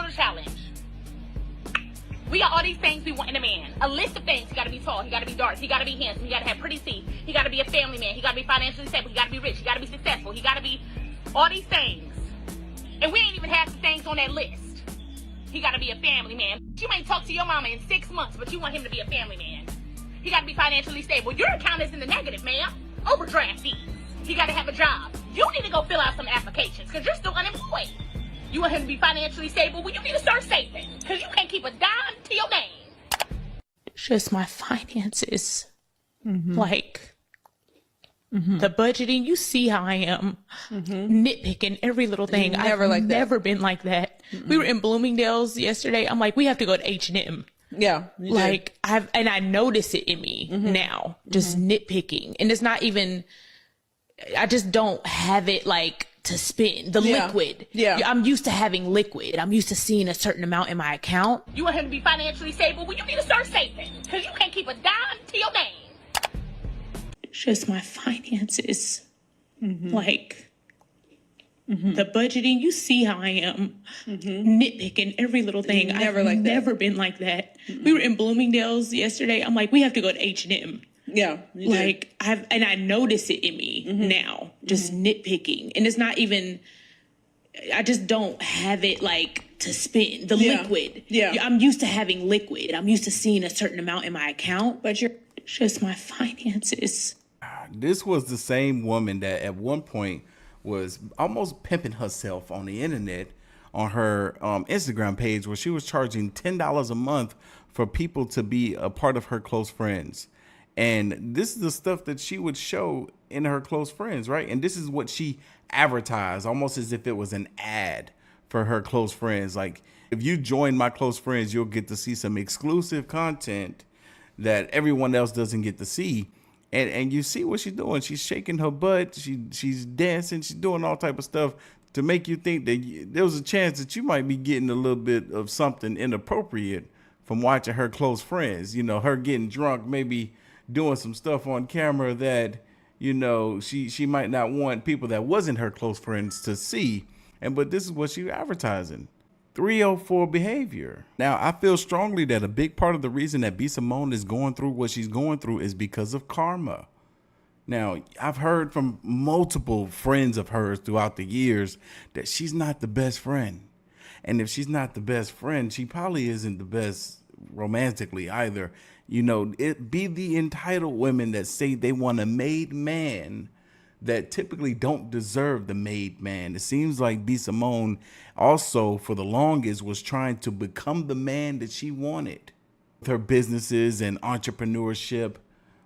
little challenge. We got all these things we want in a man. A list of things. He got to be tall. He got to be dark. He got to be handsome. He got to have pretty teeth. He got to be a family man. He got to be financially stable. He got to be rich. He got to be successful. He got to be all these things. And we ain't even half the things on that list. He got to be a family man. You ain't talked to your mama in 6 months, but you want him to be a family man. He got to be financially stable. Your account is in the negative, ma'am. Overdraft fees. He got to have a job. You need to go fill out some applications because you're still unemployed. You want him to be financially stable? Well, you need to start saving because you can't keep a dime to your name. Just my finances. Like, the budgeting. You see how I am. Nitpicking every little thing. I've never been like that. We were in Bloomingdale's yesterday. I'm like, we have to go to H&M. Yeah. Like, I notice it in me now. Just nitpicking. And it's not even, I just don't have it like to spend the liquid. Yeah. I'm used to having liquid. I'm used to seeing a certain amount in my account. You want him to be financially stable? Well, you need to start saving because you can't keep a dime to your name. Just my finances. Like, the budgeting. You see how I am. Nitpicking every little thing. I've never been like that. We were in Bloomingdale's yesterday. I'm like, we have to go to H&M. Yeah. Like, I notice it in me now, just nitpicking. And it's not even, I just don't have it like to spend the liquid. Yeah. I'm used to having liquid. I'm used to seeing a certain amount in my account, but you're just my finances. This was the same woman that at one point was almost pimping herself on the internet on her Instagram page, where she was charging $10 a month for people to be a part of her close friends. And this is the stuff that she would show in her close friends, right? And this is what she advertised, almost as if it was an ad for her close friends. Like, if you join my close friends, you'll get to see some exclusive content that everyone else doesn't get to see. And you see what she's doing. She's shaking her butt. She's dancing. She's doing all type of stuff to make you think that there was a chance that you might be getting a little bit of something inappropriate from watching her close friends. You know, her getting drunk, maybe doing some stuff on camera that, you know, she might not want people that wasn't her close friends to see. But this is what she advertising. 304 behavior. Now, I feel strongly that a big part of the reason that B. Simone is going through what she's going through is because of karma. Now, I've heard from multiple friends of hers throughout the years that she's not the best friend. And if she's not the best friend, she probably isn't the best romantically either. You know, it be the entitled women that say they want a made man that typically don't deserve the made man. It seems like B. Simone also, for the longest, was trying to become the man that she wanted with her businesses and entrepreneurship.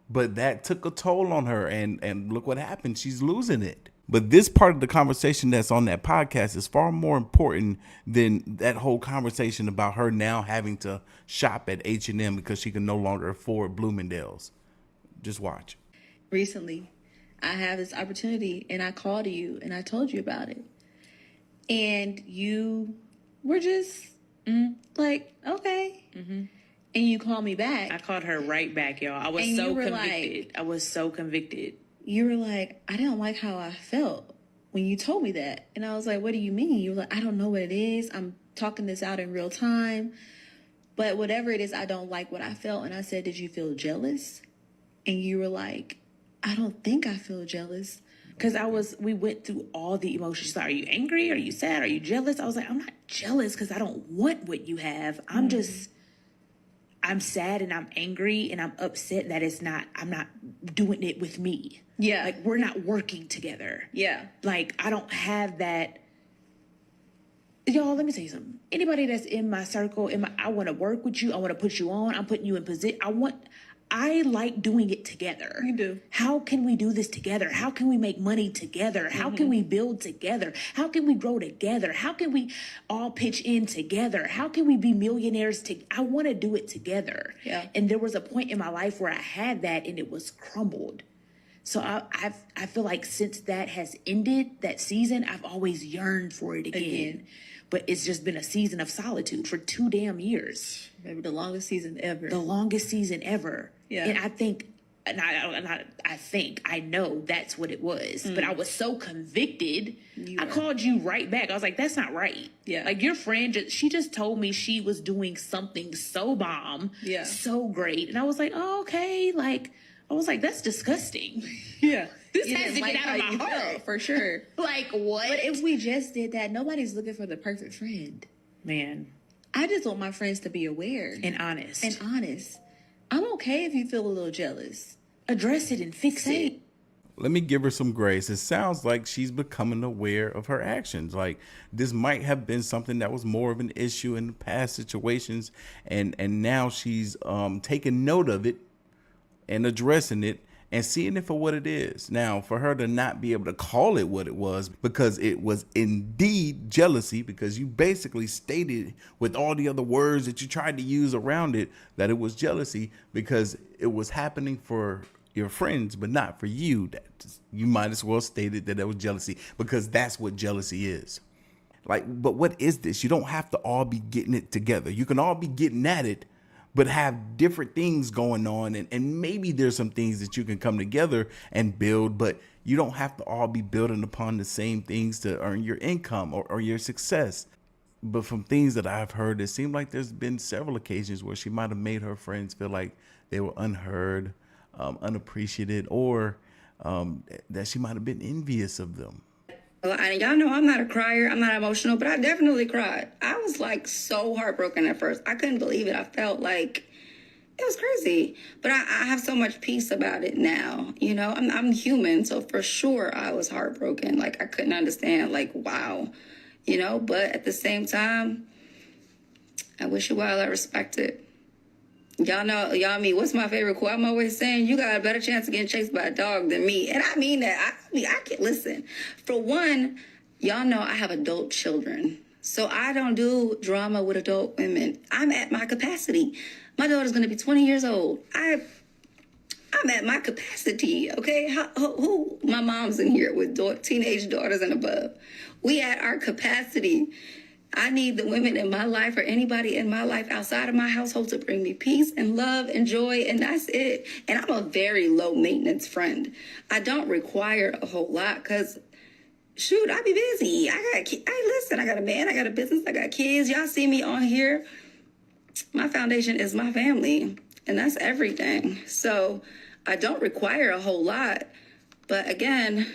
But that took a toll on her, and look what happened. She's losing it. But this part of the conversation that's on that podcast is far more important than that whole conversation about her now having to shop at H&M because she can no longer afford Bloomingdale's. Just watch. Recently, I have this opportunity, and I called you, and I told you about it. And you were just like, okay. And you called me back. I called her right back, y'all. I was so convicted. I was so convicted. You were like, I didn't like how I felt when you told me that. And I was like, what do you mean? You were like, I don't know what it is. I'm talking this out in real time. But whatever it is, I don't like what I felt. And I said, did you feel jealous? And you were like, I don't think I feel jealous. Because we went through all the emotions. Like, are you angry? Are you sad? Are you jealous? I was like, I'm not jealous because I don't want what you have. I'm sad and I'm angry and I'm upset that I'm not doing it with me. Yeah. Like, we're not working together. Yeah. Like, I don't have that. Y'all, let me tell you something. Anybody that's in my circle, I want to work with you. I want to put you on. I'm putting you in position. I like doing it together. You do. How can we do this together? How can we make money together? How can we build together? How can we grow together? How can we all pitch in together? How can we be millionaires? I want to do it together. Yeah. And there was a point in my life where I had that and it was crumbled. So I feel like since that has ended, that season, I've always yearned for it again. But it's just been a season of solitude for 2 damn years. Maybe the longest season ever. The longest season ever. Yeah. And I think I know that's what it was, but I was so convicted. I called you right back. I was like, that's not right. Yeah. Like, your friend, she just told me she was doing something so bomb, so great. And I was like, oh, okay. Like, I was like, that's disgusting. Yeah. This has to get out of my heart. For sure. Like, what? But if we just did that, nobody's looking for the perfect friend. Man. I just want my friends to be aware. And honest. I'm okay if you feel a little jealous. Address it and fix it. Let me give her some grace. It sounds like she's becoming aware of her actions. Like, this might have been something that was more of an issue in past situations. And now she's taking note of it and addressing it and seeing it for what it is. Now, for her to not be able to call it what it was, because it was indeed jealousy, because you basically stated with all the other words that you tried to use around it that it was jealousy, because it was happening for your friends, but not for you. That you might as well stated that it was jealousy, because that's what jealousy is. Like, but what is this? You don't have to all be getting it together. You can all be getting at it, but have different things going on. And maybe there's some things that you can come together and build, but you don't have to all be building upon the same things to earn your income or your success. But from things that I've heard, it seemed like there's been several occasions where she might have made her friends feel like they were unheard, unappreciated, or that she might have been envious of them. And y'all know I'm not a crier, I'm not emotional, but I definitely cried. I was like so heartbroken at first. I couldn't believe it. I felt like it was crazy, but I have so much peace about it now. You know, I'm human, so for sure I was heartbroken. Like, I couldn't understand, like, wow, you know, but at the same time, I wish you well, I respect it. Y'all know, what's my favorite quote? I'm always saying, you got a better chance of getting chased by a dog than me. And I mean that. I can listen. For one, y'all know I have adult children. So I don't do drama with adult women. I'm at my capacity. My daughter's going to be 20 years old. I'm at my capacity, okay? Who? My mom's in here with teenage daughters and above. We at our capacity. I need the women in my life, or anybody in my life outside of my household, to bring me peace and love and joy, and that's it. And I'm a very low maintenance friend. I don't require a whole lot, because shoot, I be busy. I got a man, I got a business, I got kids. Y'all see me on here. My foundation is my family, and that's everything. So I don't require a whole lot, but again,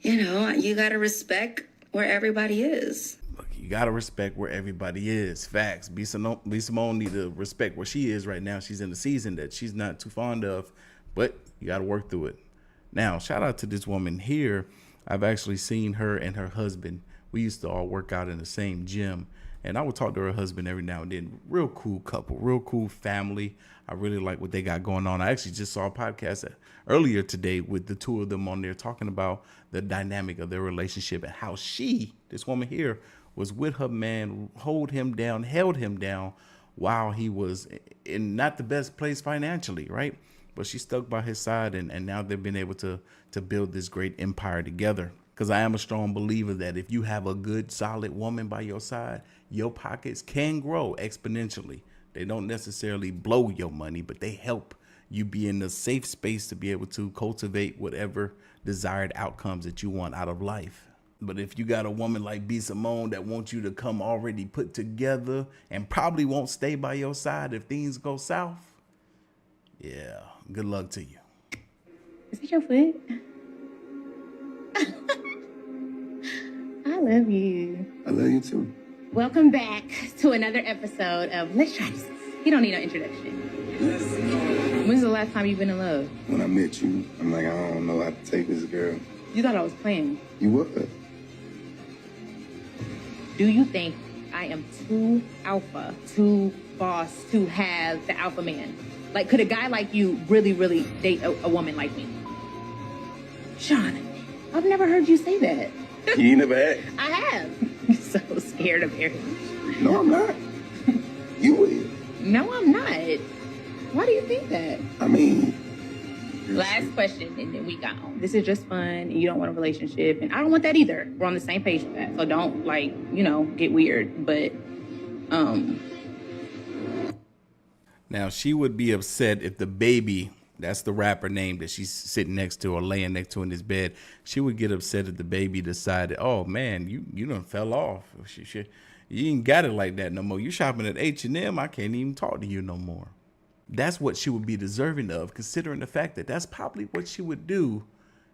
you know, you got to respect where everybody is. Look, you gotta respect where everybody is. Facts. B. Simone need to respect where she is right now. She's in a season that she's not too fond of, but you gotta work through it. Now, shout out to this woman here. I've actually seen her and her husband. We used to all work out in the same gym, and I would talk to her husband every now and then. Real cool couple, real cool family. I really like what they got going on. I actually just saw a podcast earlier today with the two of them on there talking about the dynamic of their relationship and how this woman here, was with her man, held him down while he was in not the best place financially, right? But she stuck by his side, and now they've been able to build this great empire together. Because I am a strong believer that if you have a good, solid woman by your side, your pockets can grow exponentially. They don't necessarily blow your money, but they help you be in a safe space to be able to cultivate whatever desired outcomes that you want out of life. But if you got a woman like B. Simone that wants you to come already put together and probably won't stay by your side if things go south, yeah, good luck to you. Is it your foot? I love you. I love you too. Welcome back to another episode of Let's Try This. You don't need no introduction. When's the last time you've been in love? When I met you, I'm like, I don't know how to take this girl. You thought I was playing. You were. Do you think I am too alpha, too boss to have the alpha man? Like, could a guy like you really, really date a woman like me? Sean, I've never heard you say that. You never had? I have. I'm so scared of marriage. No, I'm not. You will. No, I'm not. Why do you think that? I mean... Last question, and then we gone. This is just fun, and you don't want a relationship, and I don't want that either. We're on the same page with that, so don't, get weird, but, Now, she would be upset if the baby, that's the rapper name that she's sitting next to or laying next to in his bed, she would get upset if the baby decided, oh, man, you done fell off. You ain't got it like that no more. You shopping at H&M, I can't even talk to you no more. That's what she would be deserving of, considering the fact that that's probably what she would do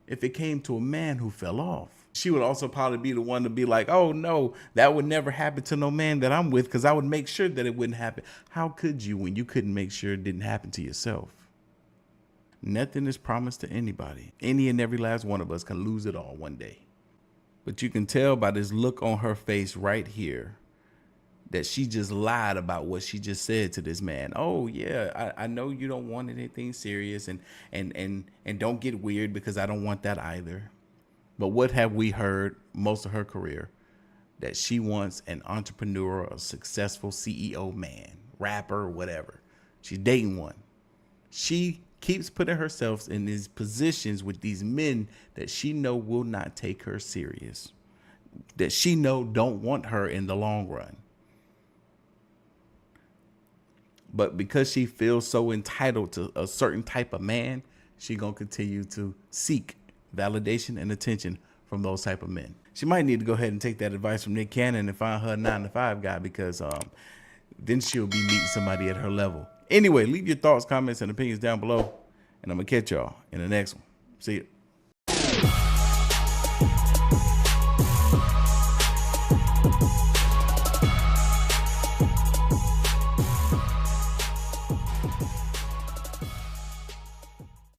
if it came to a man who fell off. She would also probably be the one to be like, oh, no, that would never happen to no man that I'm with because I would make sure that it wouldn't happen. How could you when you couldn't make sure it didn't happen to yourself? Nothing is promised to anybody. Any and every last one of us can lose it all one day. But you can tell by this look on her face right here that she just lied about what she just said to this man. Oh, yeah, I know you don't want anything serious and don't get weird because I don't want that either. But what have we heard most of her career? That she wants an entrepreneur, a successful CEO man, rapper, whatever. She's dating one. She keeps putting herself in these positions with these men that she know will not take her serious, that she know don't want her in the long run. But because she feels so entitled to a certain type of man, she gonna continue to seek validation and attention from those type of men. She might need to go ahead and take that advice from Nick Cannon and find her a 9-to-5 guy, because then she'll be meeting somebody at her level. Anyway, leave your thoughts, comments, and opinions down below, and I'm gonna catch y'all in the next one. See you.